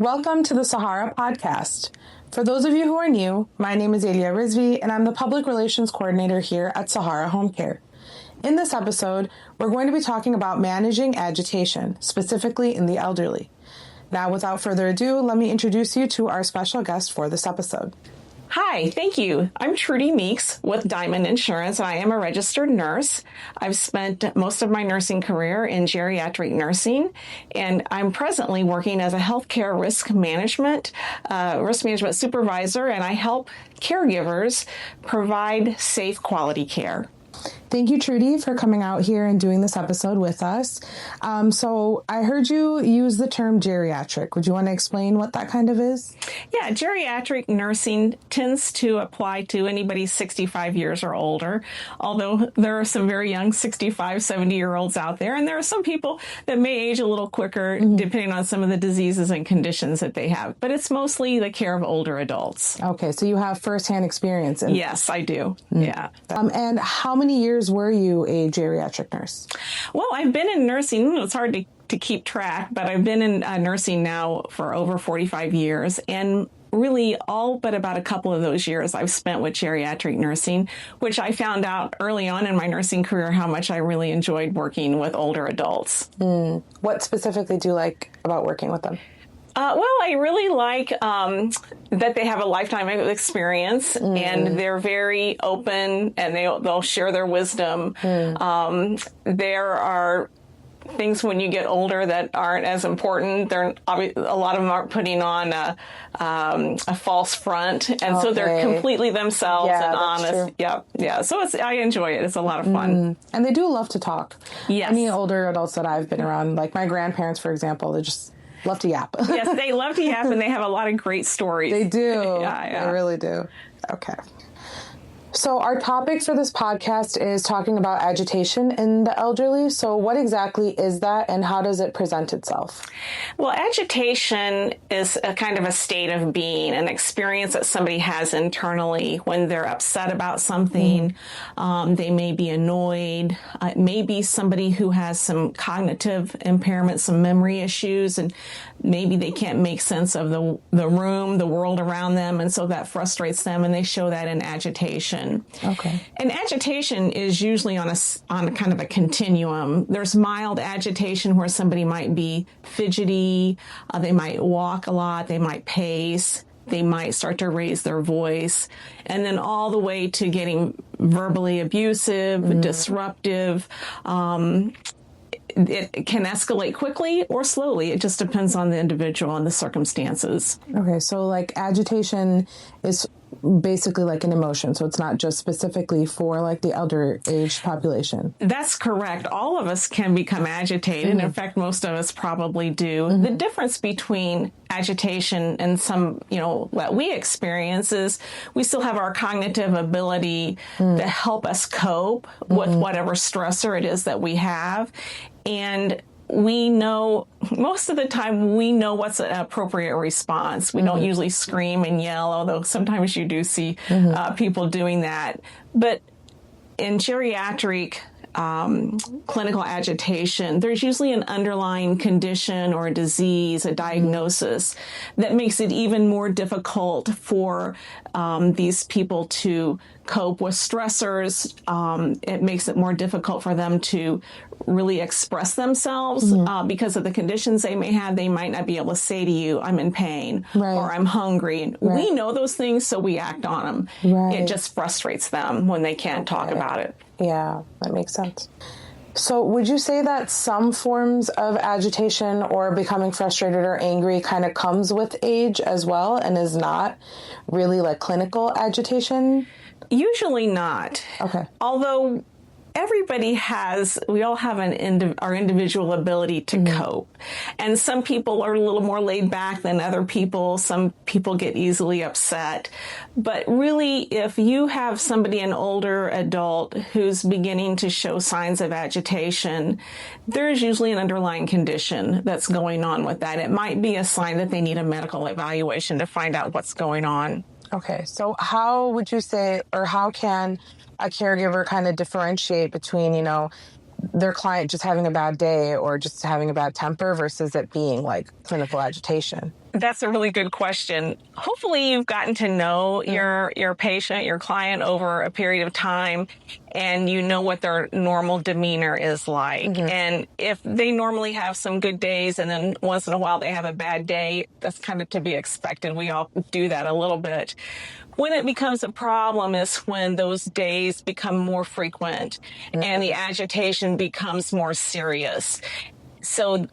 Welcome to the Sahara podcast. For those of you who are new, my name is Elia Rizvi, and I'm the Public Relations Coordinator here at Sahara Home Care. In this episode, we're going to be talking about managing agitation, specifically in the elderly. Now, without further ado, let me introduce you to our special guest for this episode. Hi, thank you. I'm Trudie Meeks with Diamond Insurance. I am a registered nurse. I've spent most of my nursing career in geriatric nursing, and I'm presently working as a healthcare risk management supervisor, and I help caregivers provide safe quality care. Thank you, Trudie, for coming out here and doing this episode with us. So I heard you use the term geriatric. Would you want to explain what that kind of is? Yeah, geriatric nursing tends to apply to anybody 65 years or older, although there are some very young 65, 70-year-olds out there, and there are some people that may age a little quicker depending on some of the diseases and conditions that they have. But it's mostly the care of older adults. Okay, so you have firsthand experience. Yes, I do. Yeah. And how many years were you a geriatric nurse? Well, I've been in nursing. It's hard to keep track, but I've been in nursing now for over 45 years. And really all but about a couple of those years I've spent with geriatric nursing, which I found out early on in my nursing career how much I really enjoyed working with older adults. What specifically do you like about working with them? Well, I really like that they have a lifetime of experience and they're very open and they'll share their wisdom. There are things when you get older that aren't as important. A lot of them aren't putting on a false front, and so they're completely themselves and honest. True. Yeah. So I enjoy it. It's a lot of fun. And they do love to talk. Yes. Any older adults that I've been around, like my grandparents, for example, they just love to yap. Yes, they love to yap, and they have a lot of great stories. They do. Yeah. They really do. Okay. So our topic for this podcast is talking about agitation in the elderly. So what exactly is that, and how does it present itself? Well, agitation is a kind of a state of being, an experience that somebody has internally when they're upset about something. They may be annoyed. It may be somebody who has some cognitive impairment, some memory issues, and maybe they can't make sense of the room, the world around them, and so that frustrates them, and they show that in agitation. Okay. And agitation is usually on a kind of a continuum. There's mild agitation where somebody might be fidgety, they might walk a lot, they might pace, they might start to raise their voice, and then all the way to getting verbally abusive, disruptive. It can escalate quickly or slowly. It just depends on the individual and the circumstances. Okay, so like agitation is basically like an emotion, so it's not just specifically for like the elder age population. That's correct. All of us can become agitated. In fact, most of us probably do. The difference between agitation and what we experience is we still have our cognitive ability to help us cope with whatever stressor it is that we have. And we know, most of the time, we know what's an appropriate response. We don't usually scream and yell, although sometimes you do see people doing that. But in geriatric clinical agitation, there's usually an underlying condition or a disease, a diagnosis that makes it even more difficult for these people to cope with stressors. It makes it more difficult for them to really express themselves because of the conditions they may have. They might not be able to say to you, I'm in pain or I'm hungry. We know those things, so we act on them. It just frustrates them when they can't talk about it. Yeah, that makes sense. So would you say that some forms of agitation or becoming frustrated or angry kind of comes with age as well and is not really like clinical agitation? Usually not. Okay. Although we all have our individual ability to cope. And some people are a little more laid back than other people. Some people get easily upset. But really, if you have an older adult who's beginning to show signs of agitation, there's usually an underlying condition that's going on with that. It might be a sign that they need a medical evaluation to find out what's going on. Okay. So how would you say, or how can a caregiver kind of differentiate between, their client just having a bad day or just having a bad temper versus it being like clinical agitation? That's a really good question. Hopefully you've gotten to know your patient, your client over a period of time, and you know what their normal demeanor is like. And if they normally have some good days and then once in a while they have a bad day, that's kind of to be expected. We all do that a little bit. When it becomes a problem is when those days become more frequent and the agitation becomes more serious. So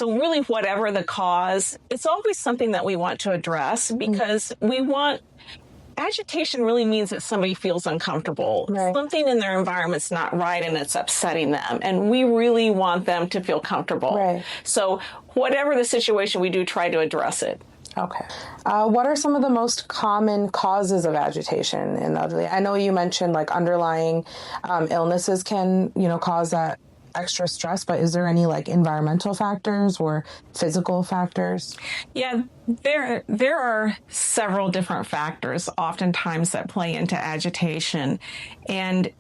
really, whatever the cause, it's always something that we want to address because agitation really means that somebody feels uncomfortable. Right. Something in their environment's not right and it's upsetting them. And we really want them to feel comfortable. Right. So whatever the situation, we do try to address it. Okay. What are some of the most common causes of agitation in the elderly? I know you mentioned like underlying illnesses can, cause that extra stress, but is there any like environmental factors or physical factors? Yeah, there are several different factors oftentimes that play into agitation. And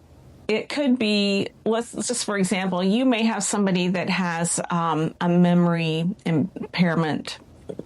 it could be, let's just, for example, you may have somebody that has a memory impairment,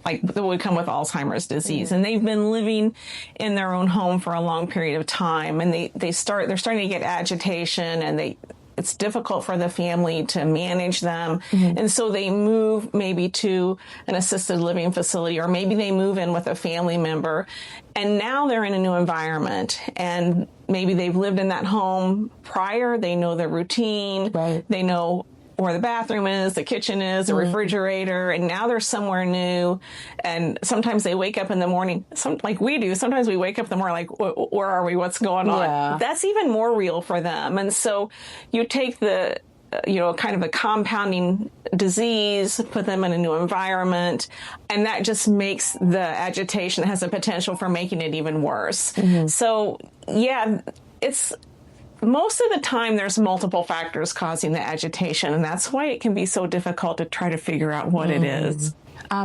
like that would come with Alzheimer's disease, and they've been living in their own home for a long period of time, and they're starting to get agitation, and it's difficult for the family to manage them. And so they move maybe to an assisted living facility, or maybe they move in with a family member, and now they're in a new environment, and maybe they've lived in that home prior. They know their routine. Right. They know where the bathroom is, the kitchen is, the refrigerator, and now they're somewhere new. And sometimes they wake up in the morning, like we do. Sometimes we wake up in the morning like, where are we? What's going on? Yeah. That's even more real for them. And so you take the, kind of a compounding disease, put them in a new environment, and that just makes the agitation, has a potential for making it even worse. So, yeah, most of the time, there's multiple factors causing the agitation, and that's why it can be so difficult to try to figure out what it is.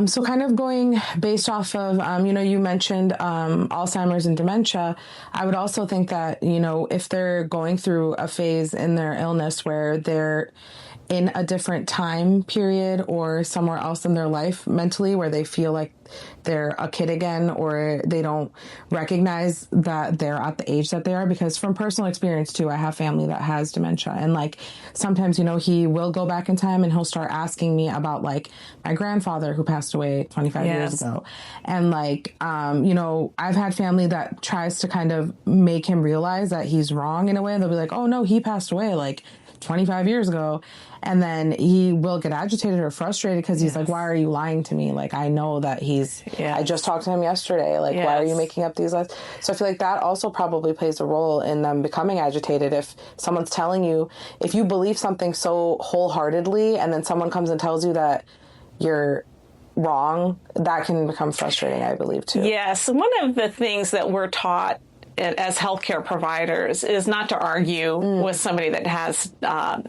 So kind of going based off of, you mentioned Alzheimer's and dementia, I would also think that, if they're going through a phase in their illness where they're in a different time period or somewhere else in their life mentally where they feel like they're a kid again, or they don't recognize that they're at the age that they are. Because from personal experience too, I have family that has dementia, and like sometimes, he will go back in time and he'll start asking me about like my grandfather who passed away 25 years ago. And like, I've had family that tries to kind of make him realize that he's wrong in a way. They'll be like, oh no, he passed away like 25 years ago. And then he will get agitated or frustrated because he's like, why are you lying to me? Like, I know that I just talked to him yesterday. Like, why are you making up these lies? So I feel like that also probably plays a role in them becoming agitated. If someone's telling you, if you believe something so wholeheartedly and then someone comes and tells you that you're wrong, that can become frustrating, I believe, too. Yes. One of the things that we're taught as healthcare providers is not to argue with somebody that has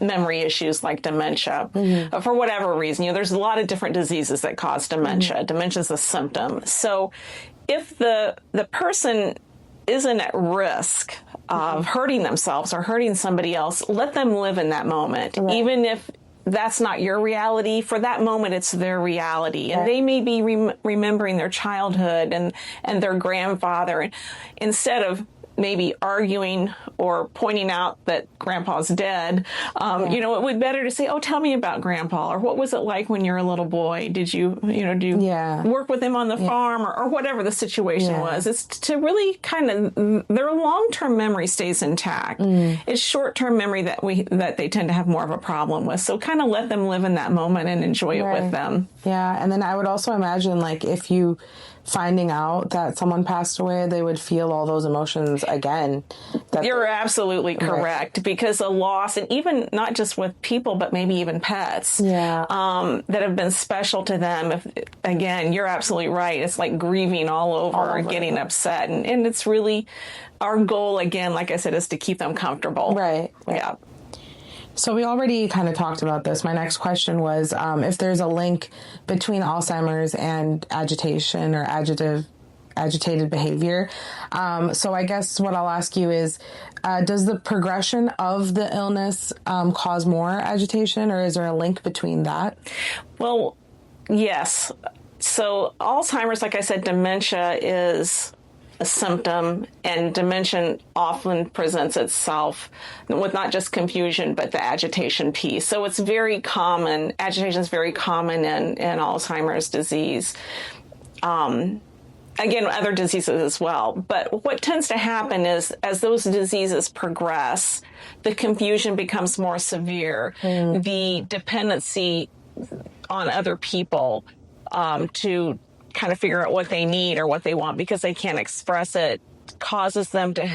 memory issues like dementia for whatever reason. There's a lot of different diseases that cause dementia. Dementia is a symptom. So if the person isn't at risk of hurting themselves or hurting somebody else, let them live in that moment. Right. Even if that's not your reality, for that moment, it's their reality. And they may be remembering their childhood and their grandfather. And instead of maybe arguing or pointing out that grandpa's dead, it would be better to say, oh, tell me about grandpa, or what was it like when you were a little boy? Did you, do you work with him on the farm, or whatever the situation was? It's to really kind of, their long-term memory stays intact. It's short-term memory that they tend to have more of a problem with. So kind of let them live in that moment and enjoy it with them. Yeah. And then I would also imagine, like, if you finding out that someone passed away, they would feel all those emotions again. You're absolutely correct, because a loss, and even not just with people, but maybe even pets that have been special to them. Again, you're absolutely right. It's like grieving all over. Getting upset. And it's really our goal, again, like I said, is to keep them comfortable. Right. Yeah. So we already kind of talked about this. My next question was if there's a link between Alzheimer's and agitation or agitated behavior. So I guess what I'll ask you is, does the progression of the illness cause more agitation, or is there a link between that? Well, yes. So Alzheimer's, like I said, dementia is a symptom, and dementia often presents itself with not just confusion, but the agitation piece. So it's very common. Agitation is very common in Alzheimer's disease. Again, other diseases as well. But what tends to happen is as those diseases progress, the confusion becomes more severe. The dependency on other people to kind of figure out what they need or what they want because they can't express it causes them to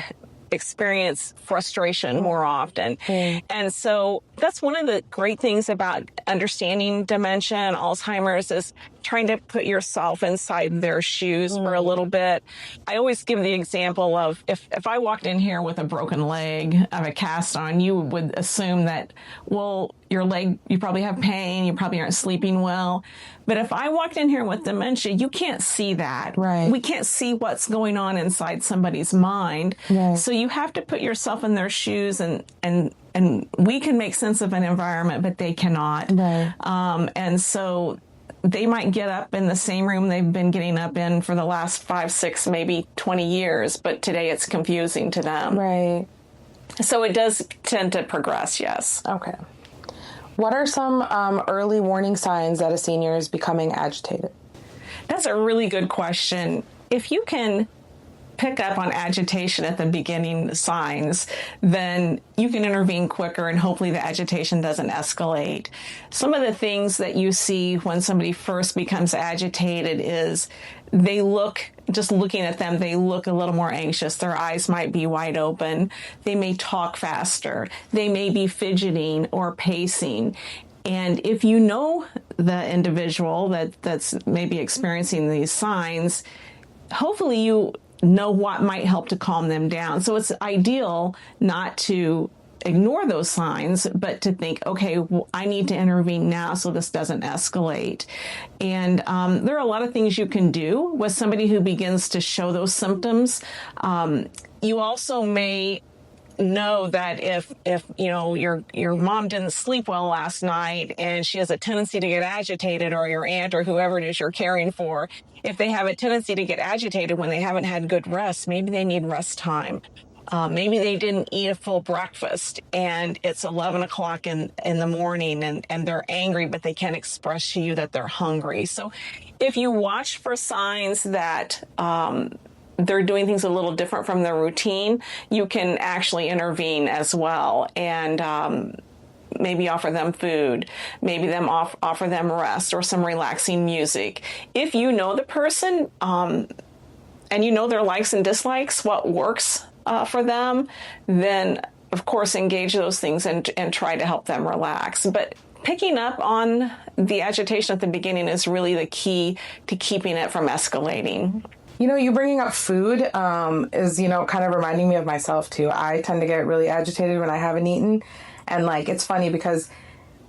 experience frustration more often. And so that's one of the great things about understanding dementia and Alzheimer's is trying to put yourself inside their shoes for a little bit. I always give the example of if I walked in here with a broken leg of a cast on, you would assume that, well, your leg, you probably have pain, you probably aren't sleeping well. But if I walked in here with dementia, you can't see that. Right. We can't see what's going on inside somebody's mind. Right. So you have to put yourself in their shoes, and we can make sense of an environment, but they cannot. Right. And so they might get up in the same room they've been getting up in for the last 5, 6, maybe 20 years, but today it's confusing to them. Right. So it does tend to progress, yes. Okay. What are some early warning signs that a senior is becoming agitated? That's a really good question. If you can pick up on agitation at the beginning signs, then you can intervene quicker and hopefully the agitation doesn't escalate. Some of the things that you see when somebody first becomes agitated is they look, just looking at them, they look a little more anxious. Their eyes might be wide open. They may talk faster. They may be fidgeting or pacing. And if you know the individual that's maybe experiencing these signs, hopefully you know what might help to calm them down. So it's ideal not to ignore those signs, but to think, okay, well, I need to intervene now so this doesn't escalate. And there are a lot of things you can do with somebody who begins to show those symptoms. You also may know that if you know your mom didn't sleep well last night and she has a tendency to get agitated, or your aunt or whoever it is you're caring for, if they have a tendency to get agitated when they haven't had good rest, maybe they need rest time. Maybe they didn't eat a full breakfast and it's 11 o'clock in the morning and they're angry, but they can't express to you that they're hungry. So if you watch for signs that they're doing things a little different from their routine, you can actually intervene as well and maybe offer them food, maybe offer them rest or some relaxing music. If you know the person and you know their likes and dislikes, what works for them, then of course engage those things and try to help them relax. But picking up on the agitation at the beginning is really the key to keeping it from escalating. You know, you bringing up food is, you know, kind of reminding me of myself too. I tend to get really agitated when I haven't eaten. And like, it's funny because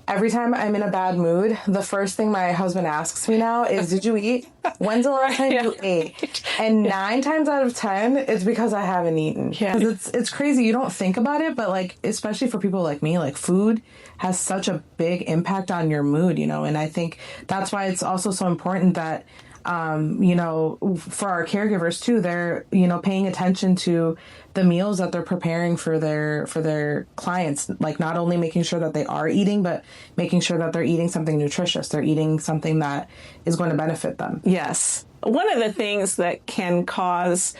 every time I'm in a bad mood, the first thing my husband asks me now is, did you eat? When's the last time you ate? And 9 times out of 10, it's because I haven't eaten. Yeah. It's crazy. You don't think about it, but like, especially for people like me, like food has such a big impact on your mood, you know, and I think that's why it's also so important that you know, for our caregivers too, they're, you know, paying attention to the meals that they're preparing for their clients, like not only making sure that they are eating, but making sure that they're eating something nutritious. They're eating something that is going to benefit them. Yes. One of the things that can cause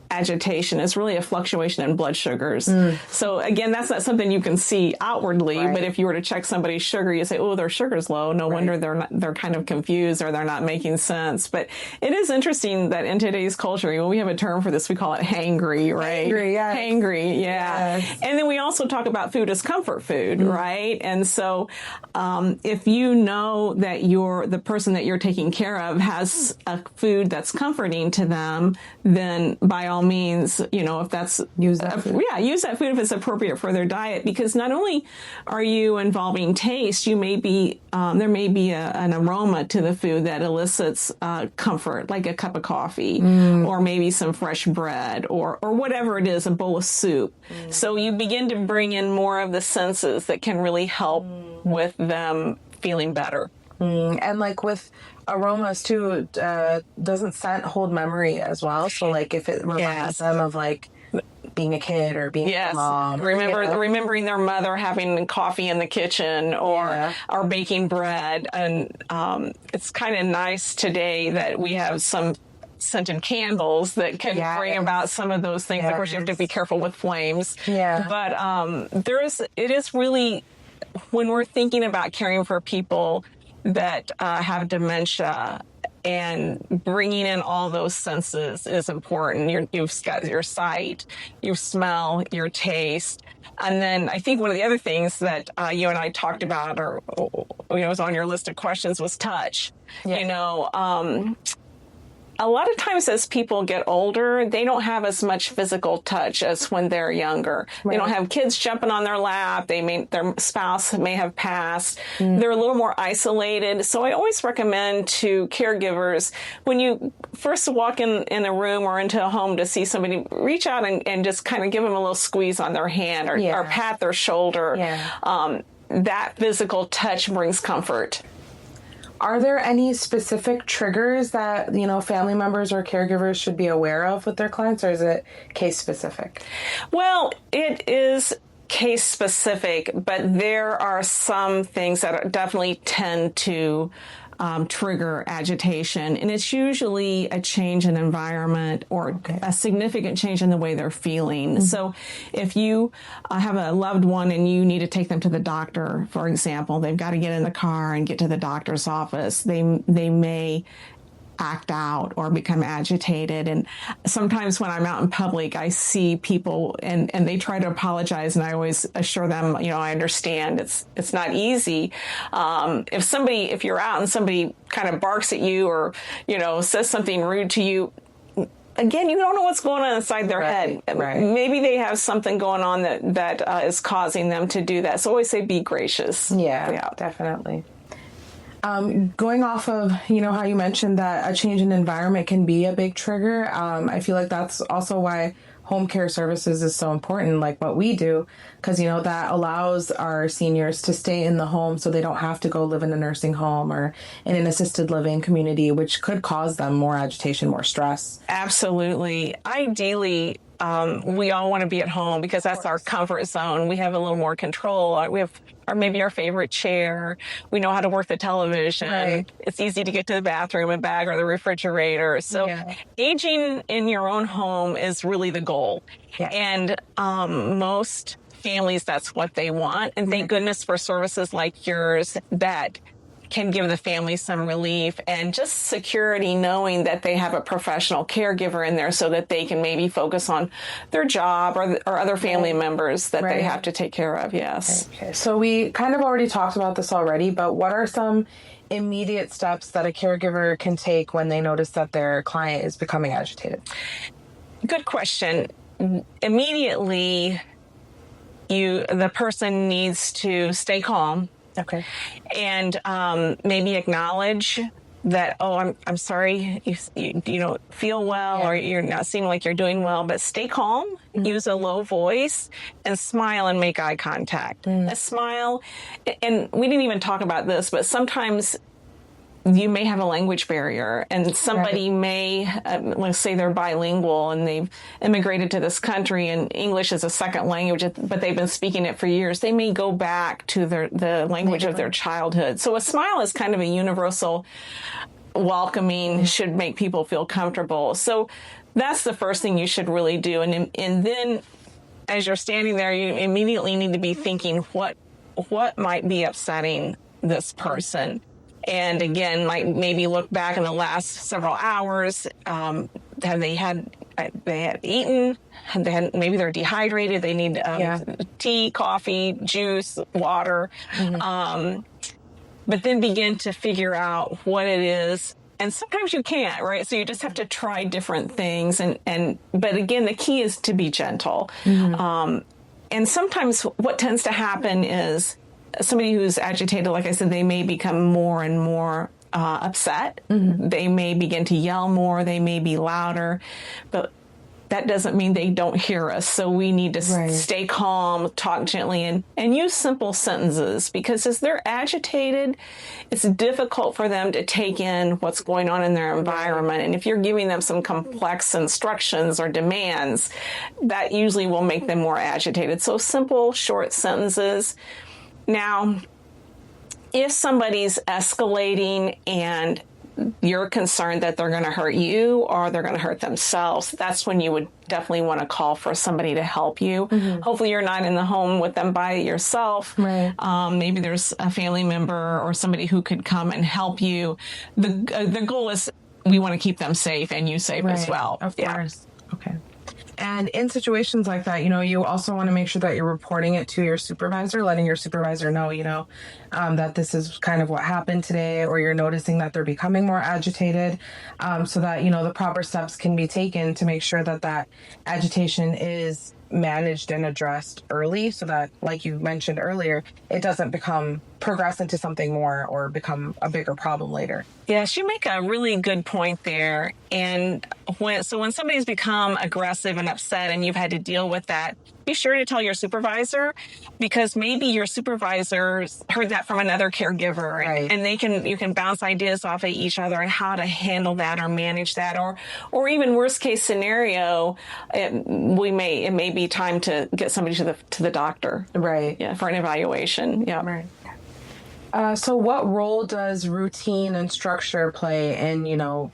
agitation is really a fluctuation in blood sugars. So again, that's not something you can see outwardly, Right. but if you were to check somebody's sugar, you say, oh, their sugar's low. No wonder they're kind of confused or they're not making sense. But it is interesting that in today's culture, you know, we have a term for this. We call it hangry, right? Hangry, yes. Hangry, yeah. Yes. And then we also talk about food as comfort food, right? And so if you know that the person that you're taking care of has a food that's comforting to them, then by all means, you know, if that's Use that food. use that food if it's appropriate for their diet, because not only are you involving taste, you may be there may be an aroma to the food that elicits comfort, like a cup of coffee or maybe some fresh bread or whatever it is, a bowl of soup. So you begin to bring in more of the senses that can really help with them feeling better. And like with aromas too, doesn't scent hold memory as well? So like if it reminds them of like being a kid or being a mom. Remembering their mother having coffee in the kitchen or baking bread. And it's kind of nice today that we have some scented candles that can bring about some of those things. Of course, you have to be careful with flames. But it is really, when we're thinking about caring for people that have dementia, and bringing in all those senses is important. You've got your sight, your smell, your taste. And then I think one of the other things that you and I talked about, or was on your list of questions, was touch. A lot of times as people get older, they don't have as much physical touch as when they're younger. Right. They don't have kids jumping on their lap. Their spouse may have passed. They're a little more isolated. So I always recommend to caregivers, when you first walk in a room or into a home to see somebody, reach out and just kind of give them a little squeeze on their hand or pat their shoulder. That physical touch brings comfort. Are there any specific triggers that, family members or caregivers should be aware of with their clients, or is it case specific? Well, it is case specific, but there are some things that definitely tend to trigger agitation, and it's usually a change in environment or a significant change in the way they're feeling. So if you have a loved one and you need to take them to the doctor, for example, they've got to get in the car and get to the doctor's office, they may act out or become agitated. And sometimes when I'm out in public, I see people and they try to apologize, and I always assure them, I understand it's not easy. If you're out and somebody kind of barks at you or, says something rude to you, again, you don't know what's going on inside their head. Right. Maybe they have something going on that is causing them to do that. So always say, be gracious. Yeah, definitely. Going off of, how you mentioned that a change in environment can be a big trigger. I feel like that's also why home care services is so important, like what we do, because, that allows our seniors to stay in the home so they don't have to go live in a nursing home or in an assisted living community, which could cause them more agitation, more stress. Absolutely. Ideally, we all want to be at home because that's our comfort zone. We have a little more control. We have maybe our favorite chair. We know how to work the television. Right. It's easy to get to the bathroom and bag or the refrigerator. So aging in your own home is really the goal. Yeah. And most families, that's what they want. And thank goodness for services like yours that can give the family some relief and just security, knowing that they have a professional caregiver in there so that they can maybe focus on their job or other family members that they have to take care of. Yes. Okay. So we kind of already talked about this already, but what are some immediate steps that a caregiver can take when they notice that their client is becoming agitated? Good question. Immediately, the person needs to stay calm. Okay. And maybe acknowledge that, I'm sorry, you don't feel well or you're not seeming like you're doing well, but stay calm, use a low voice, and smile and make eye contact. A smile, and we didn't even talk about this, but sometimes you may have a language barrier, and somebody may, let's say they're bilingual and they've immigrated to this country and English is a second language, but they've been speaking it for years. They may go back to the language of their childhood. So a smile is kind of a universal welcoming, should make people feel comfortable. So that's the first thing you should really do. And then as you're standing there, you immediately need to be thinking, what might be upsetting this person? And again, maybe look back in the last several hours. Have they had eaten? Maybe they're dehydrated. They need tea, coffee, juice, water. But then begin to figure out what it is. And sometimes you can't, right? So you just have to try different things. But again, the key is to be gentle. And sometimes what tends to happen is somebody who's agitated, like I said, they may become more and more upset. They may begin to yell more. They may be louder. But that doesn't mean they don't hear us. So we need to stay calm, talk gently, and use simple sentences, because as they're agitated, it's difficult for them to take in what's going on in their environment. And if you're giving them some complex instructions or demands, that usually will make them more agitated. So simple, short sentences. Now, if somebody's escalating and you're concerned that they're going to hurt you or they're going to hurt themselves, that's when you would definitely want to call for somebody to help you. Hopefully you're not in the home with them by yourself. Maybe there's a family member or somebody who could come and help you. The goal is we want to keep them safe and you safe as well. Of course. Okay. And in situations like that, you also want to make sure that you're reporting it to your supervisor, letting your supervisor know, that this is kind of what happened today, or you're noticing that they're becoming more agitated, so that, the proper steps can be taken to make sure that agitation is managed and addressed early, so that, like you mentioned earlier, it doesn't progress into something more or become a bigger problem later. Yes, you make a really good point there. And when somebody's become aggressive and upset and you've had to deal with that, be sure to tell your supervisor, because maybe your supervisor heard that from another caregiver, and you can bounce ideas off of each other on how to handle that or manage that, or even worst case scenario, it may be time to get somebody to the doctor, for an evaluation. So what role does routine and structure play in,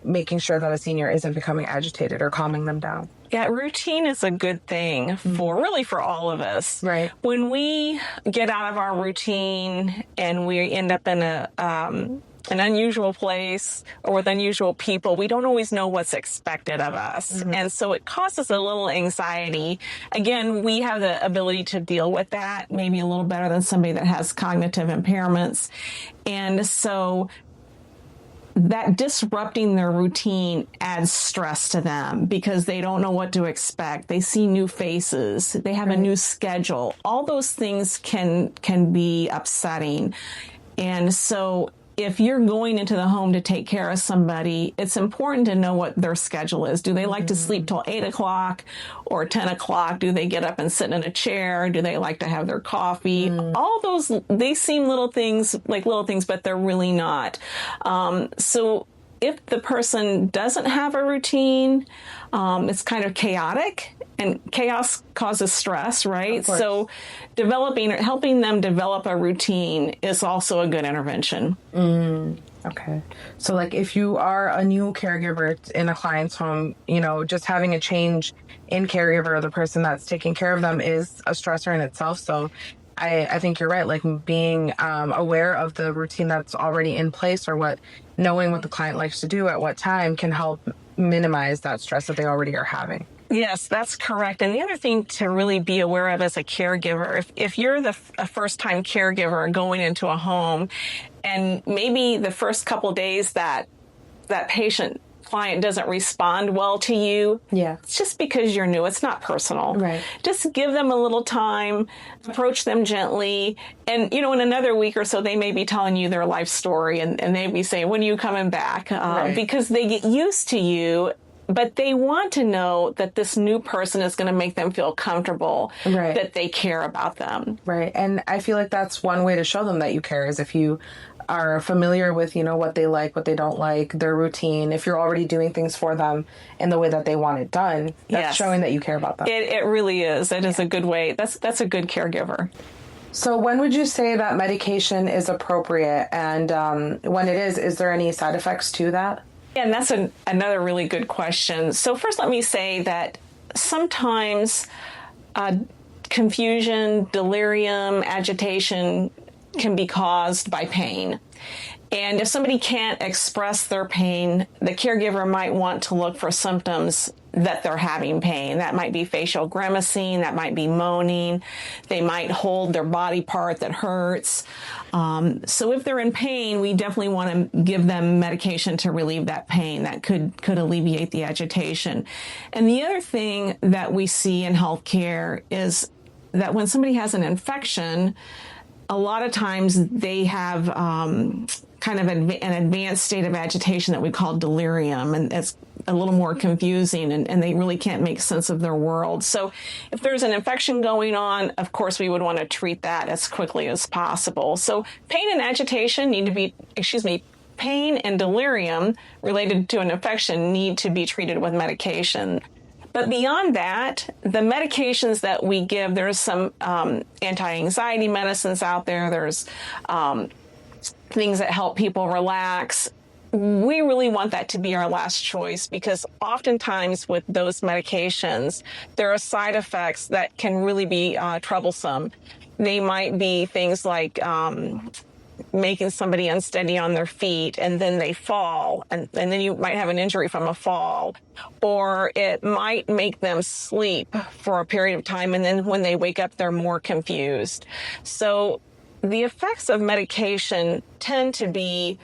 making sure that a senior isn't becoming agitated or calming them down? Yeah, routine is a good thing for all of us. When we get out of our routine and we end up in an unusual place or with unusual people, we don't always know what's expected of us. And so it causes a little anxiety. Again, we have the ability to deal with that maybe a little better than somebody that has cognitive impairments. And so that disrupting their routine adds stress to them because they don't know what to expect. They see new faces. They have a new schedule. All those things can be upsetting. And so if you're going into the home to take care of somebody, it's important to know what their schedule is. Do they like to sleep till 8 o'clock or 10 o'clock? Do they get up and sit in a chair? Do they like to have their coffee? All those, they seem little things, but they're really not. So if the person doesn't have a routine, it's kind of chaotic, and chaos causes stress, right? So helping them develop a routine is also a good intervention. Okay. So like if you are a new caregiver in a client's home, just having a change in caregiver, the person that's taking care of them, is a stressor in itself. So I think you're right. Like being aware of the routine that's already in place, or knowing what the client likes to do at what time, can help minimize that stress that they already are having. Yes, that's correct. And the other thing to really be aware of as a caregiver, if you're a first-time caregiver going into a home, and maybe the first couple days that client doesn't respond well to you, it's just because you're new. It's not personal. Just give them a little time, approach them gently, and in another week or so they may be telling you their life story, and they may be saying, when are you coming back? Because they get used to you, but they want to know that this new person is going to make them feel comfortable, that they care about them. And I feel like that's one way to show them that you care, is if you are familiar with, what they like, what they don't like, their routine. If you're already doing things for them in the way that they want it done, that's showing that you care about them. It really is. It is a good way. That's a good caregiver. So when would you say that medication is appropriate? And when it is there any side effects to that? And that's another really good question. So first, let me say that sometimes confusion, delirium, agitation can be caused by pain. And if somebody can't express their pain, the caregiver might want to look for symptoms that they're having pain. That might be facial grimacing, that might be moaning, they might hold their body part that hurts. So if they're in pain, we definitely want to give them medication to relieve that pain. That could alleviate the agitation. And the other thing that we see in healthcare is that when somebody has an infection, a lot of times they have kind of an advanced state of agitation that we call delirium, and it's a little more confusing, and they really can't make sense of their world. So if there's an infection going on, of course, we would want to treat that as quickly as possible. So pain and agitation pain and delirium related to an infection need to be treated with medication. But beyond that, the medications that we give, there's some anti-anxiety medicines out there. There's things that help people relax. We really want that to be our last choice, because oftentimes with those medications, there are side effects that can really be troublesome. They might be things like making somebody unsteady on their feet, and then they fall, and then you might have an injury from a fall, or it might make them sleep for a period of time, and then when they wake up, they're more confused. So the effects of medication tend to be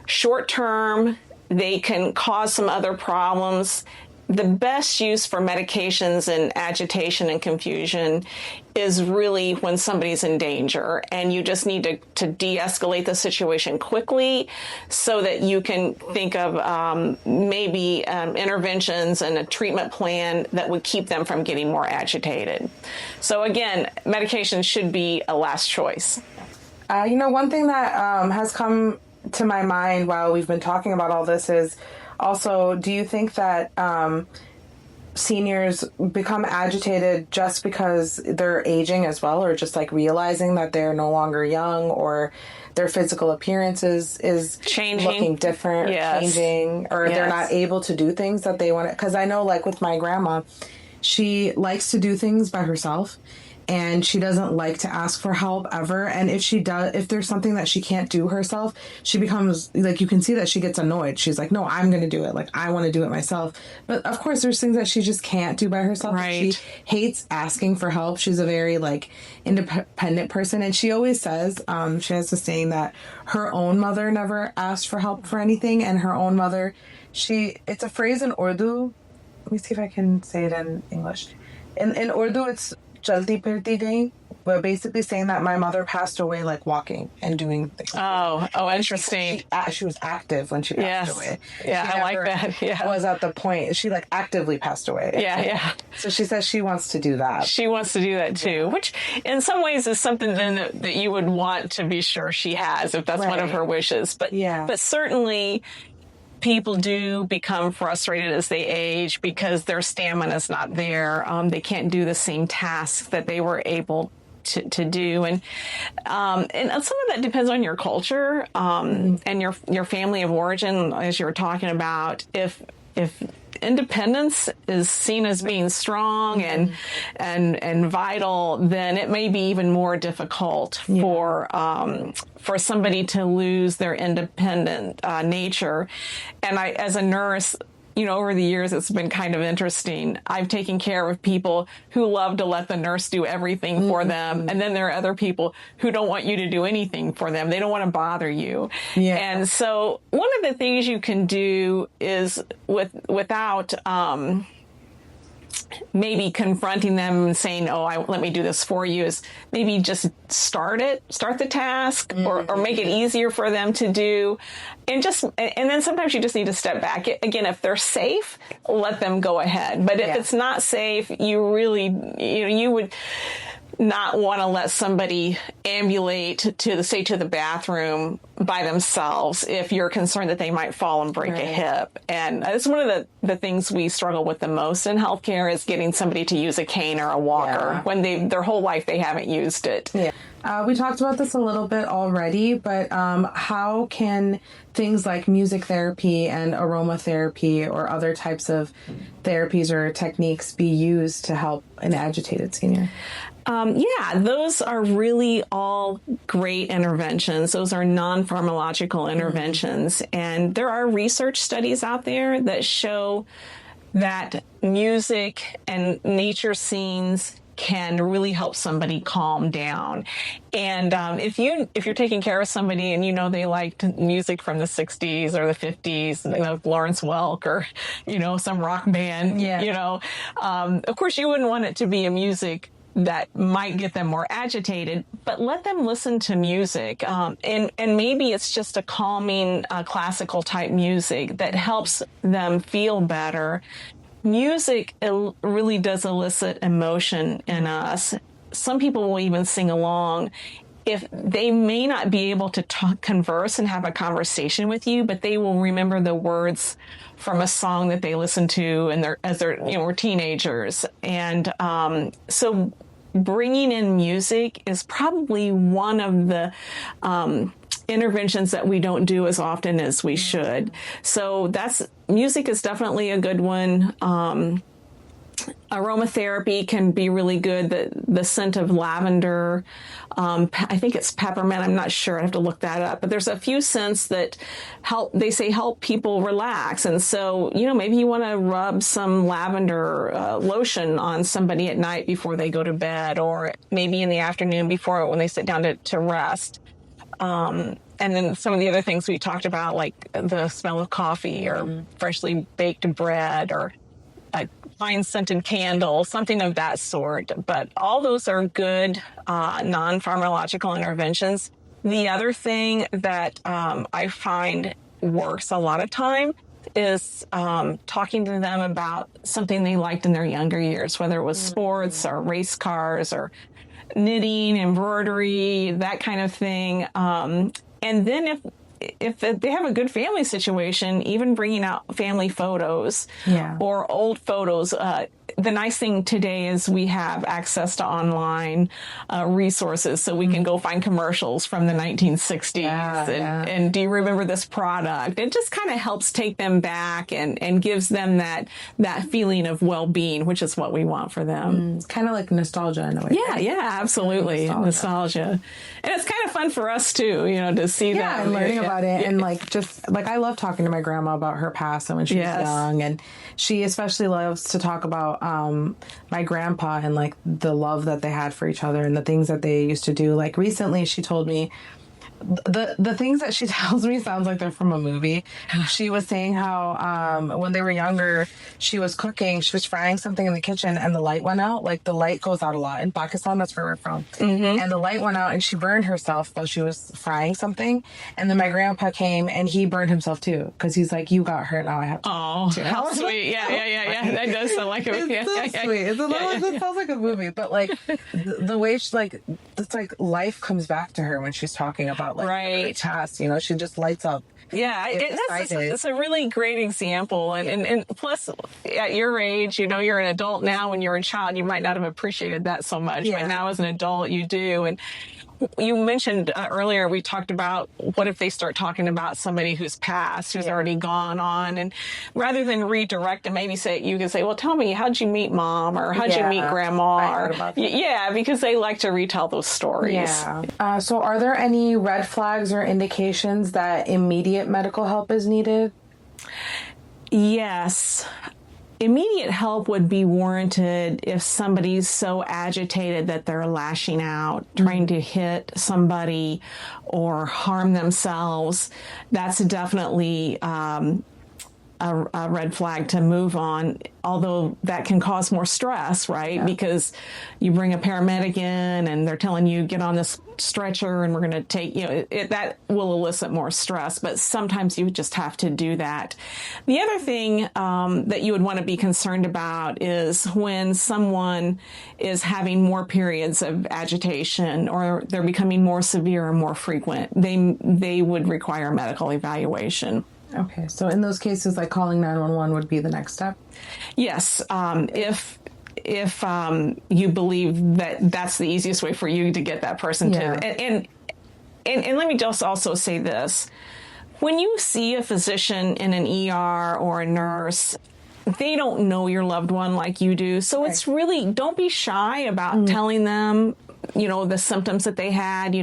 short-term. They can cause some other problems. The best use for medications in agitation and confusion is really when somebody's in danger, and you just need to de-escalate the situation quickly so that you can think of maybe interventions and a treatment plan that would keep them from getting more agitated. So again, medication should be a last choice. One thing that has come to my mind while we've been talking about all this is also, do you think that seniors become agitated just because they're aging as well, or just like realizing that they're no longer young, or their physical appearance is changing, looking different, changing, or they're not able to do things that they want to? Because I know, like with my grandma, she likes to do things by herself, and she doesn't like to ask for help ever. And if there's something that she can't do herself, she becomes, like, you can see that she gets annoyed. She's like, no, I'm going to do it. Like, I want to do it myself. But of course, there's things that she just can't do by herself. Right. She hates asking for help. She's a very, like, independent person. And she always says, she has this saying that her own mother never asked for help for anything. And her own mother, it's a phrase in Urdu. Let me see if I can say it in English. In Urdu, it's jaldi pirti gayi, but basically saying that my mother passed away like walking and doing things. Oh, interesting. She was active when she passed away. Yeah, I like that. Yeah, was at the point she like actively passed away. Yeah. So she says she wants to do that. She wants to do that too, which in some ways is something then that you would want to be sure she has, if that's one of her wishes. But certainly, people do become frustrated as they age because their stamina is not there. They can't do the same tasks that they were able to do. And some of that depends on your culture and your family of origin, as you were talking about. If independence is seen as being strong and vital, then it may be even more difficult for somebody to lose their independent nature. And I, as a nurse, over the years, it's been kind of interesting. I've taken care of people who love to let the nurse do everything for them. And then there are other people who don't want you to do anything for them. They don't want to bother you. Yeah. And so one of the things you can do is without maybe confronting them and saying, let me do this for you, is maybe just start the task or make it easier for them to do. And then sometimes you just need to step back. Again, if they're safe, let them go ahead. But if it's not safe, you really, you would not want to let somebody ambulate to the bathroom by themselves if you're concerned that they might fall and break a hip. And it's one of the things we struggle with the most in healthcare is getting somebody to use a cane or a walker when their whole life they haven't used it. Yeah. We talked about this a little bit already, but how can things like music therapy and aromatherapy or other types of therapies or techniques be used to help an agitated senior? Those are really all great interventions. Those are non-pharmacological interventions. And there are research studies out there that show that music and nature scenes can really help somebody calm down. And if you're taking care of somebody and they liked music from the 60s or the 50s, Lawrence Welk or some rock band, of course you wouldn't want it to be a music that might get them more agitated, but let them listen to music. And maybe it's just a calming, classical type music that helps them feel better. Music really does elicit emotion in us. Some people will even sing along. If they may not be able to converse and have a conversation with you, but they will remember the words from a song that they listened to as they're were teenagers. And so bringing in music is probably one of the interventions that we don't do as often as we should. So music is definitely a good one. Aromatherapy can be really good. The scent of lavender, I think it's peppermint. I'm not sure. I have to look that up. But there's a few scents that help people relax. And so, maybe you want to rub some lavender lotion on somebody at night before they go to bed, or maybe in the afternoon when they sit down to rest. And then some of the other things we talked about, like the smell of coffee or freshly baked bread or a fine scented candle, something of that sort. But all those are good non-pharmacological interventions. The other thing that I find works a lot of time is talking to them about something they liked in their younger years, whether it was sports or race cars or knitting, embroidery, that kind of thing. And then if they have a good family situation, even bringing out family photos or old photos. The nice thing today is we have access to online resources, so we can go find commercials from the 1960s and do you remember this product? It just kind of helps take them back and gives them that feeling of well-being, which is what we want for them. It's kind of like nostalgia in a way. Yeah, absolutely. Nostalgia. And it's kind of fun for us too, to see that. And learning about it. And I love talking to my grandma about her past and when she was young. And she especially loves to talk about my grandpa and the love that they had for each other and the things that they used to do. Like recently she told me the things that she tells me sounds like they're from a movie. She was saying how when they were younger, she was cooking, she was frying something in the kitchen and the light went out. Like the light goes out a lot in Pakistan, that's where we're from. And the light went out and she burned herself while she was frying something. And then my grandpa came and he burned himself too, because he's like, you got hurt, now I have to. Oh, how sweet. Yeah. That does sound like a movie. It's so sweet. It's a little, it sounds like a movie, but the way she it's like life comes back to her when she's talking about right. Tasks, she just lights up. Yeah, it's a really great example. And plus, at your age, you're an adult now. When you're a child, you might not have appreciated that so much. Yeah. But now as an adult, you do. And you mentioned earlier, we talked about what if they start talking about somebody who's passed, who's already gone on. And rather than redirect and maybe you can say, well, tell me, how'd you meet mom? Or how'd you meet grandma? Because they like to retell those stories. Yeah. So are there any red flags or indications that immediate medical help is needed? Yes. Immediate help would be warranted if somebody's so agitated that they're lashing out, trying to hit somebody or harm themselves. That's definitely a red flag to move on, although that can cause more stress, right? Yeah. Because you bring a paramedic in and they're telling you, get on this stretcher and we're going to take, that will elicit more stress, but sometimes you just have to do that. The other thing that you would want to be concerned about is when someone is having more periods of agitation or they're becoming more severe or more frequent, they would require medical evaluation. Okay, so in those cases, calling 911 would be the next step? Yes, if you believe that that's the easiest way for you to get that person to, and let me just also say this: when you see a physician in an ER or a nurse, they don't know your loved one like you do, so it's really, don't be shy about telling them the symptoms that they had.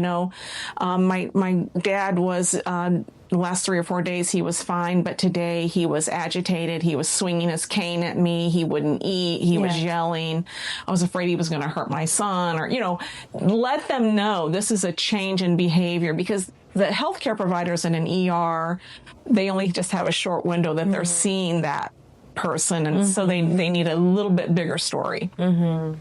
My dad was the last 3 or 4 days he was fine, but today he was agitated. He was swinging his cane at me. He wouldn't eat. He was yelling. I was afraid he was going to hurt my son. Or, let them know this is a change in behavior, because the healthcare providers in an ER, they only just have a short window that they're seeing that person. And so they need a little bit bigger story. Mm-hmm.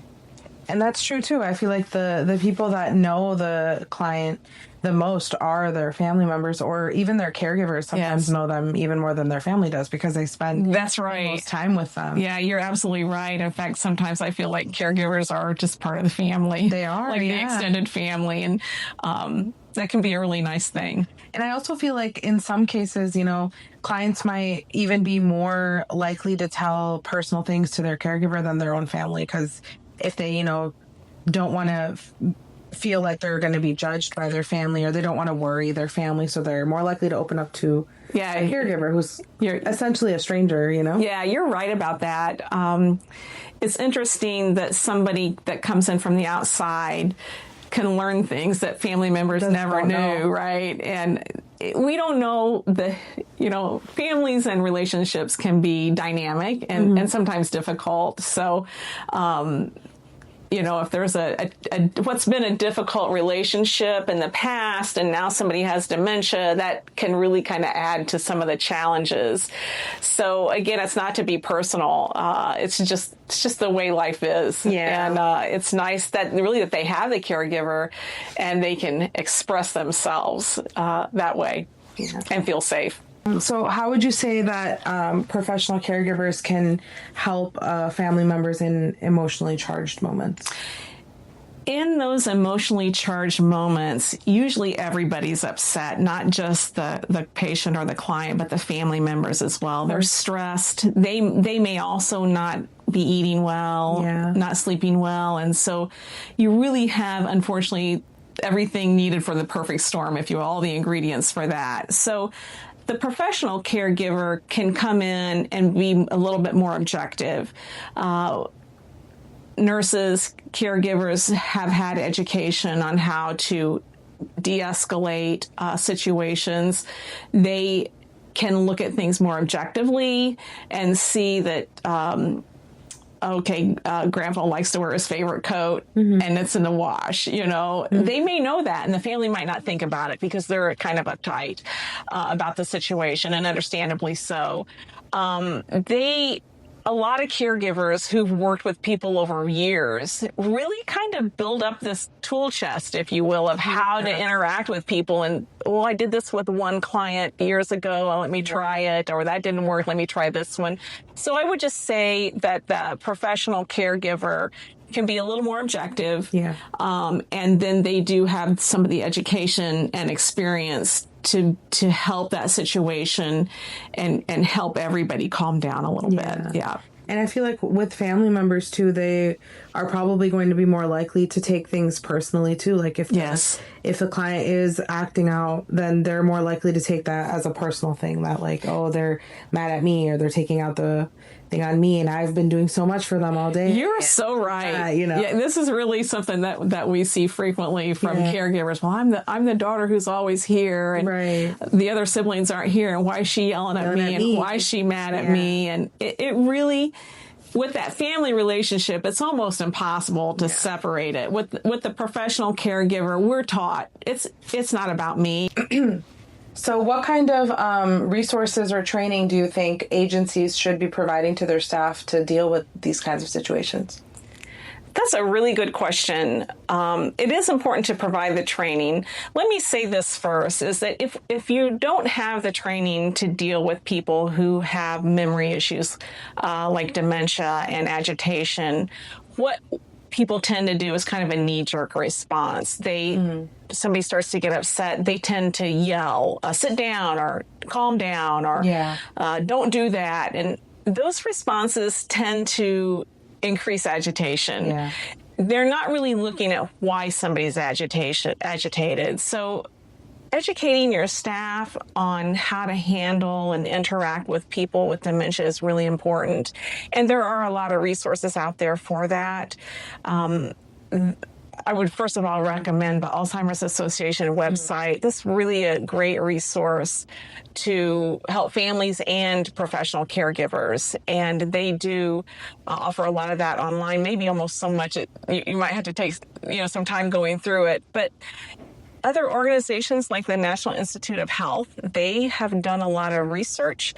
And that's true too. I feel like the people that know the client the most are their family members, or even their caregivers sometimes know them even more than their family does, because they spend that's right most time with them. Yeah, you're absolutely right. In fact, sometimes I feel like caregivers are just part of the family. They are, like the extended family, and that can be a really nice thing. And I also feel like in some cases, clients might even be more likely to tell personal things to their caregiver than their own family, because if they, don't want to feel like they're going to be judged by their family, or they don't want to worry their family, so they're more likely to open up to a caregiver who's essentially a stranger, Yeah, you're right about that. It's interesting that somebody that comes in from the outside can learn things that family members never knew, right? And we don't know families and relationships can be dynamic and sometimes difficult. So, if there's what's been a difficult relationship in the past, and now somebody has dementia, that can really kind of add to some of the challenges. So again, it's not to be personal. It's just the way life is. Yeah. And it's nice that they have the caregiver and they can express themselves that way and feel safe. So how would you say that professional caregivers can help family members in emotionally charged moments? In those emotionally charged moments, usually everybody's upset, not just the patient or the client, but the family members as well. They're stressed. They may also not be eating well, not sleeping well. And so you really have, unfortunately, everything needed for the perfect storm, if you will, all the ingredients for that. So the professional caregiver can come in and be a little bit more objective. Nurses, caregivers have had education on how to de-escalate situations. They can look at things more objectively and see that, grandpa likes to wear his favorite coat and it's in the wash, They may know that, and the family might not think about it because they're kind of uptight about the situation, and understandably so. A lot of caregivers who've worked with people over years really kind of build up this tool chest, if you will, of how to interact with people. And, I did this with one client years ago. Let me try it. Or that didn't work. Let me try this one. So I would just say that the professional caregiver can be a little more objective. Yeah. And then they do have some of the education and experience to help that situation and help everybody calm down a little bit. Yeah. And I feel like with family members too, they are probably going to be more likely to take things personally too. Like if the client is acting out, then they're more likely to take that as a personal thing, that like, oh, they're mad at me, or they're taking out the thing on me, and I've been doing so much for them all day. You're so right. Yeah, this is really something that we see frequently from caregivers. Well, I'm the daughter who's always here, and the other siblings aren't here, and why is she yelling at me, and why is she mad at me? And it really, with that family relationship, it's almost impossible to separate it. With the professional caregiver, we're taught it's not about me. So what kind of resources or training do you think agencies should be providing to their staff to deal with these kinds of situations? That's a really good question. It is important to provide the training. Let me say this first, is that if you don't have the training to deal with people who have memory issues like dementia and agitation, what people tend to do is kind of a knee-jerk response. Somebody starts to get upset, they tend to yell, sit down, or calm down, or don't do that. And those responses tend to increase agitation. Yeah. They're not really looking at why somebody's agitated. So educating your staff on how to handle and interact with people with dementia is really important. And there are a lot of resources out there for that. I would first of all recommend the Alzheimer's Association website. This is really a great resource to help families and professional caregivers. And they do offer a lot of that online, maybe almost so much you might have to take some time going through it. But other organizations like the National Institute of Health, they have done a lot of research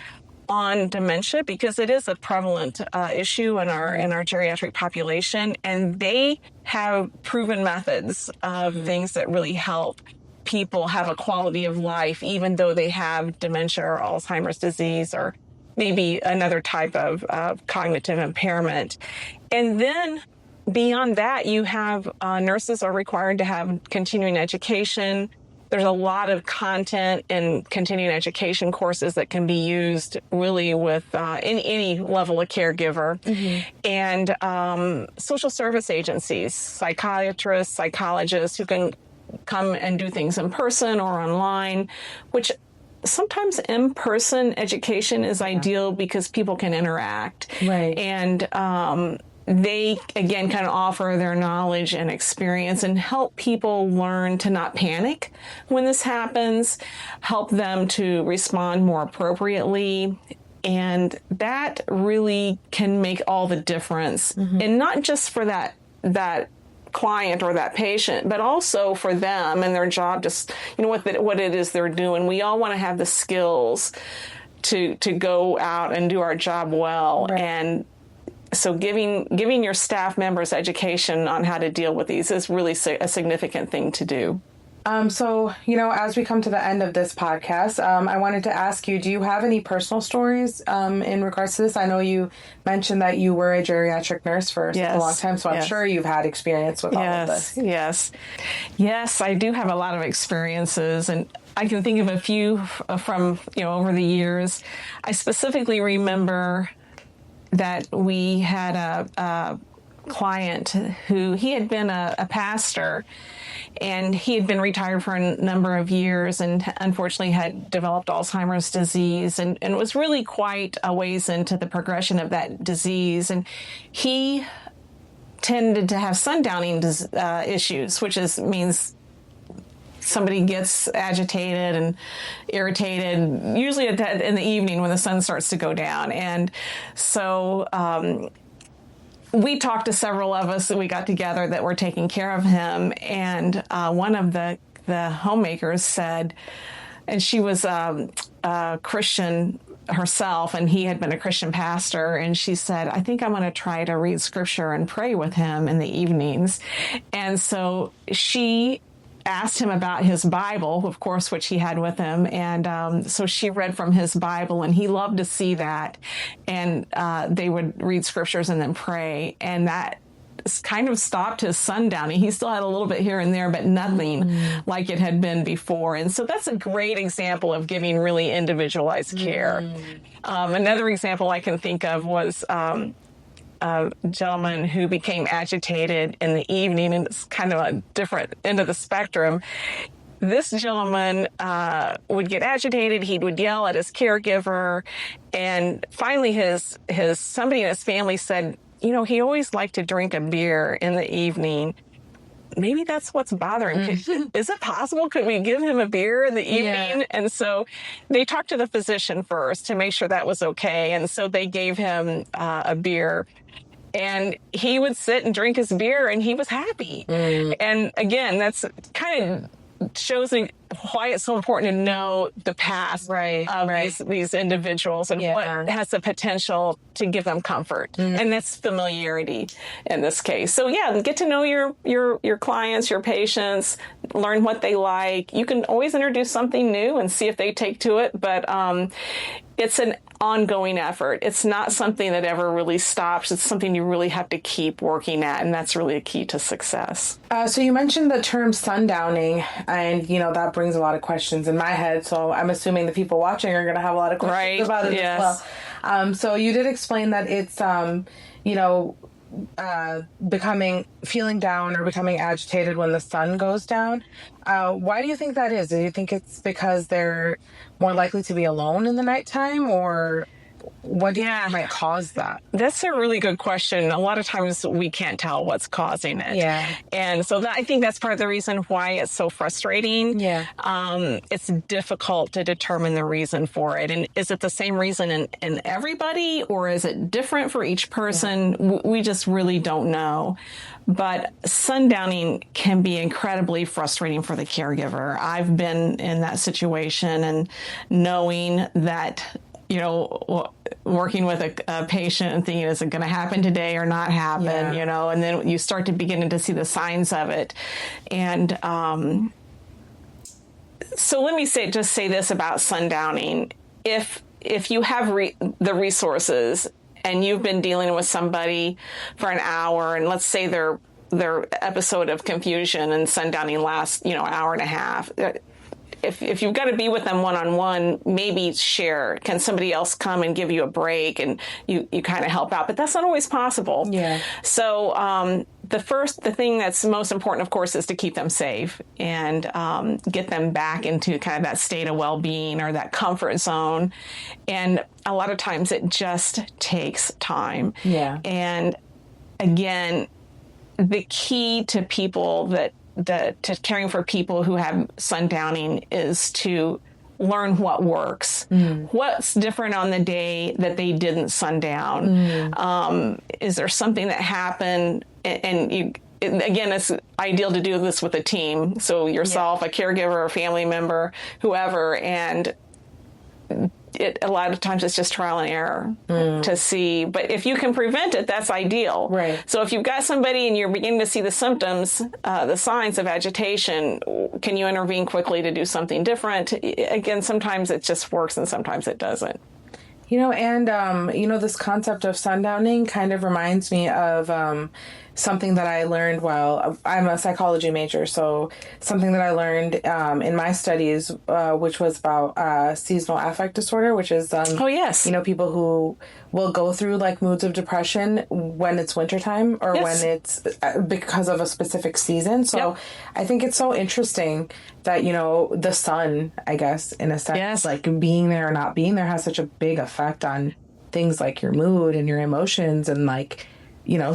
on dementia because it is a prevalent issue in our geriatric population, and they have proven methods of things that really help people have a quality of life, even though they have dementia or Alzheimer's disease or maybe another type of cognitive impairment. And then beyond that, you have nurses are required to have continuing education. There's a lot of content in continuing education courses that can be used really with any level of caregiver. And social service agencies, psychiatrists, psychologists who can come and do things in person or online, which sometimes in-person education is ideal because people can interact. Right. And they, again, kind of offer their knowledge and experience and help people learn to not panic when this happens, help them to respond more appropriately. And that really can make all the difference. And not just for that client or that patient, but also for them and their job, just, what it is they're doing. We all want to have the skills to go out and do our job well. Right. And so giving your staff members education on how to deal with these is really a significant thing to do. So, as we come to the end of this podcast, I wanted to ask you, do you have any personal stories in regards to this? I know you mentioned that you were a geriatric nurse for a long time, so I'm sure you've had experience with all of this. Yes, I do have a lot of experiences, and I can think of a few from, over the years. I specifically remember that we had a client who he had been a pastor, and he had been retired for a number of years and unfortunately had developed Alzheimer's disease and was really quite a ways into the progression of that disease. And he tended to have sundowning issues, which means somebody gets agitated and irritated, usually in the evening when the sun starts to go down. And so we talked to several of us that we got together that were taking care of him. And one of the homemakers said, and she was a Christian herself, and he had been a Christian pastor, and she said, I think I'm going to try to read scripture and pray with him in the evenings. And so she asked him about his Bible, of course, which he had with him. And so she read from his Bible, and he loved to see that. And they would read scriptures and then pray. And that kind of stopped his sundowning. He still had a little bit here and there, but nothing like it had been before. And so that's a great example of giving really individualized care. Another example I can think of was a gentleman who became agitated in the evening, and it's kind of a different end of the spectrum. This gentleman would get agitated. He would yell at his caregiver, and finally somebody in his family said, he always liked to drink a beer in the evening. Maybe that's what's bothering him. Is it possible? Could we give him a beer in the evening? Yeah. And so they talked to the physician first to make sure that was okay. And so they gave him a beer. And he would sit and drink his beer, and he was happy. And again, that's kind of shows me why it's so important to know the past of these individuals and what has the potential to give them comfort. And that's familiarity in this case. So get to know your clients, your patients, learn what they like. You can always introduce something new and see if they take to it, but it's an ongoing effort. It's not something that ever really stops. It's something you really have to keep working at, and that's really a key to success. So you mentioned the term sundowning, and that brings a lot of questions in my head. So I'm assuming the people watching are going to have a lot of questions about it as well. So you did explain that it's feeling down or becoming agitated when the sun goes down. Why do you think that is? Do you think it's because they're more likely to be alone in the nighttime, or what do you think might cause that? That's a really good question. A lot of times we can't tell what's causing it. Yeah. And so I think that's part of the reason why it's so frustrating. Yeah. It's difficult to determine the reason for it. And is it the same reason in everybody, or is it different for each person? Yeah. We just really don't know. But sundowning can be incredibly frustrating for the caregiver. I've been in that situation, and knowing that working with a patient and thinking, is it going to happen today or not happen? Yeah. And then you start to begin to see the signs of it. And so let me say this about sundowning. If you have the resources and you've been dealing with somebody for an hour, and let's say their episode of confusion and sundowning lasts, an hour and a half. If you've got to be with them one-on-one, maybe share. Can somebody else come and give you a break and you kind of help out? But that's not always possible. Yeah. So the thing that's most important, of course, is to keep them safe and get them back into kind of that state of well-being or that comfort zone. And a lot of times it just takes time. Yeah. And again, the key to people to caring for people who have sundowning is to learn what works. What's different on the day that they didn't sundown? Is there something that happened? And again, it's ideal to do this with a team. So yourself, a caregiver, a family member, whoever, and a lot of times it's just trial and error to see. But if you can prevent it, that's ideal. Right. So if you've got somebody and you're beginning to see the symptoms, the signs of agitation, can you intervene quickly to do something different? Again, sometimes it just works and sometimes it doesn't. This concept of sundowning kind of reminds me of something that I learned while I'm a psychology major. So something that I learned in my studies, which was about seasonal affect disorder, which is, people who will go through like moods of depression when it's wintertime or when it's because of a specific season. So I think it's so interesting that, the sun, I guess, in a sense, like being there or not being there has such a big effect on things like your mood and your emotions and like,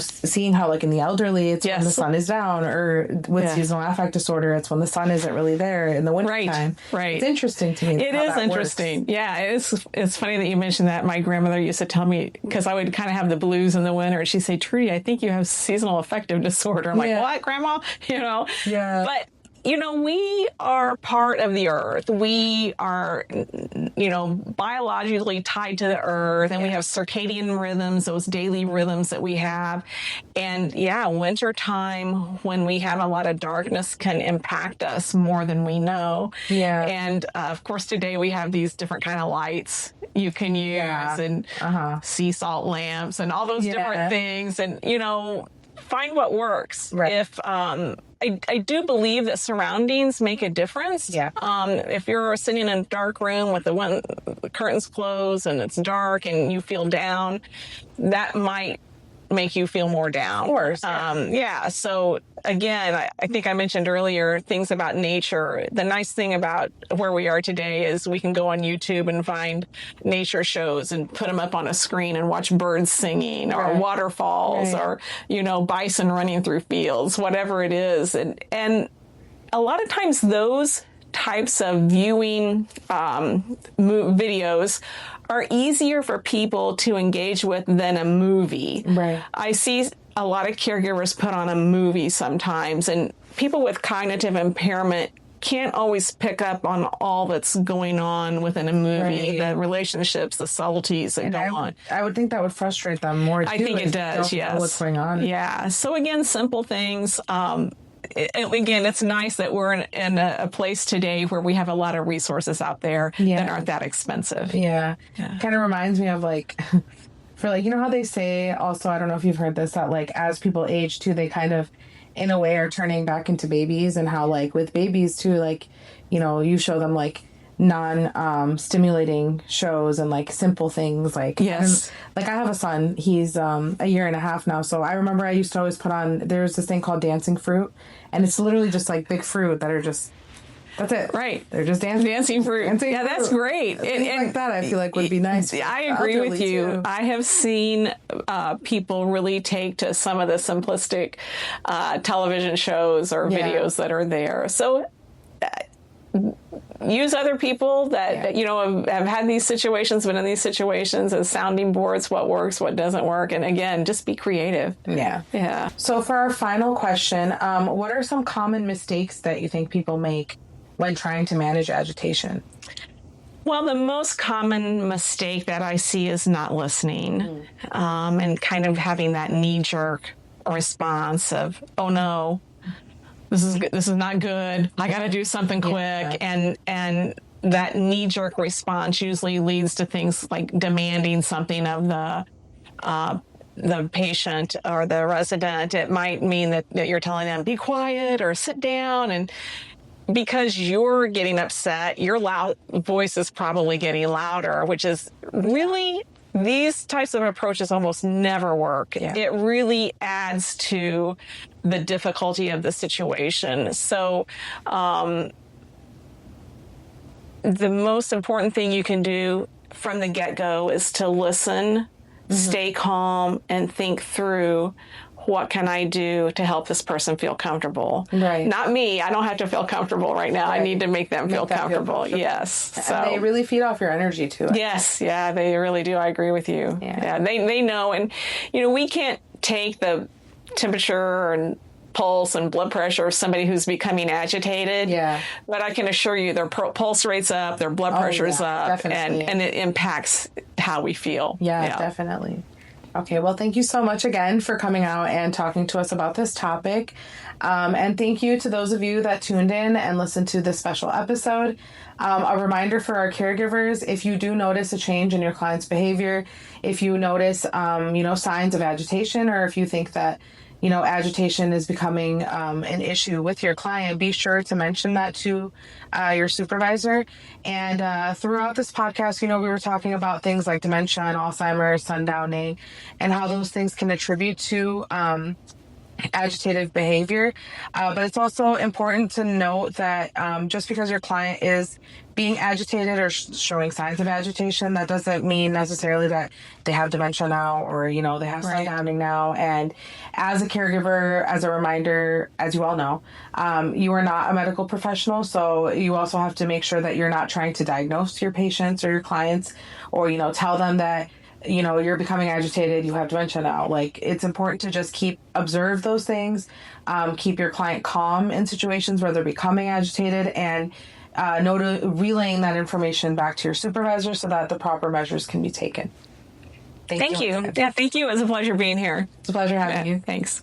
seeing how like in the elderly, it's when the sun is down, or with seasonal affect disorder, it's when the sun isn't really there in the winter time. Right. It's interesting to me. It is interesting. Works. Yeah. It's funny that you mentioned that. My grandmother used to tell me, because I would kind of have the blues in the winter, and she'd say, Trudie, I think you have seasnal affective disorder. I'm like, what, Grandma? Yeah. But we are part of the earth. We are, biologically tied to the earth, and we have circadian rhythms, those daily rhythms that we have. And wintertime, when we have a lot of darkness, can impact us more than we know. Yeah. And of course, today we have these different kind of lights you can use and sea salt lamps and all those different things. And, find what works. Right. If I do believe that surroundings make a difference. Yeah. If you're sitting in a dark room with the curtains closed and it's dark and you feel down, that might make you feel more down. Of course. So again, I think I mentioned earlier things about nature. The nice thing about where we are today is we can go on YouTube and find nature shows and put them up on a screen and watch birds singing or waterfalls or, bison running through fields, whatever it is. And a lot of times those types of viewing videos are easier for people to engage with than a movie. Right. I see a lot of caregivers put on a movie sometimes, and people with cognitive impairment can't always pick up on all that's going on within a movie, the relationships, the subtleties that go on. I would think that would frustrate them more, too. I think it does, know what's going on. Yeah. So again, simple things. Again, it's nice that we're in a place today where we have a lot of resources out there that aren't that expensive. Yeah. Kind of reminds me of for how they say also, I don't know if you've heard this, that as people age too, they kind of in a way are turning back into babies, and how with babies too, you show them non-stimulating shows and simple things I have a son, he's a year and a half now, so I remember I used to always put on, there's this thing called dancing fruit, and it's literally just big fruit that are just, that's it. Right. They're just dancing fruit. That's great. And that I feel would be nice. I agree with you. Too. I have seen people really take to some of the simplistic television shows or videos that are there. So use other people that have had these situations, been in these situations as sounding boards, what works, what doesn't work. And again, just be creative. Yeah. So for our final question, what are some common mistakes that you think people make when trying to manage agitation? Well, the most common mistake that I see is not listening, and kind of having that knee-jerk response of, "Oh no, this is not good. I got to do something quick," and that knee-jerk response usually leads to things like demanding something of the patient or the resident. It might mean that you're telling them, "Be quiet" or "Sit down," and because you're getting upset, your voice is probably getting louder, which is really, these types of approaches almost never work. Yeah. It really adds to the difficulty of the situation. So the most important thing you can do from the get-go is to listen, stay calm, and think through, what can I do to help this person feel comfortable? Right. Not me. I don't have to feel comfortable right now. Right. I need to make them feel comfortable. Yes. So and they really feed off your energy too. Yes. Yeah, they really do. I agree with you. Yeah. They know. And, we can't take the temperature and pulse and blood pressure of somebody who's becoming agitated. Yeah. But I can assure you their pulse rate's up, their blood pressure's up, and it impacts how we feel. Yeah, definitely. Okay, well, thank you so much again for coming out and talking to us about this topic. And thank you to those of you that tuned in and listened to this special episode. A reminder for our caregivers, if you do notice a change in your client's behavior, if you notice, signs of agitation, or if you think that, agitation is becoming an issue with your client, be sure to mention that to your supervisor. And throughout this podcast, we were talking about things like dementia and Alzheimer's, sundowning, and how those things can attribute to agitative behavior. But it's also important to note that just because your client is being agitated or showing signs of agitation, that doesn't mean necessarily that they have dementia now, or, they have sundowning now. And as a caregiver, as a reminder, as you all know, you are not a medical professional. So you also have to make sure that you're not trying to diagnose your patients or your clients, or, tell them that, you're becoming agitated, you have dementia now. Like, it's important to just observe those things, keep your client calm in situations where they're becoming agitated, and relaying that information back to your supervisor so that the proper measures can be taken. Thank you. Yeah, thank you. It was a pleasure being here. It's a pleasure having you. Thanks.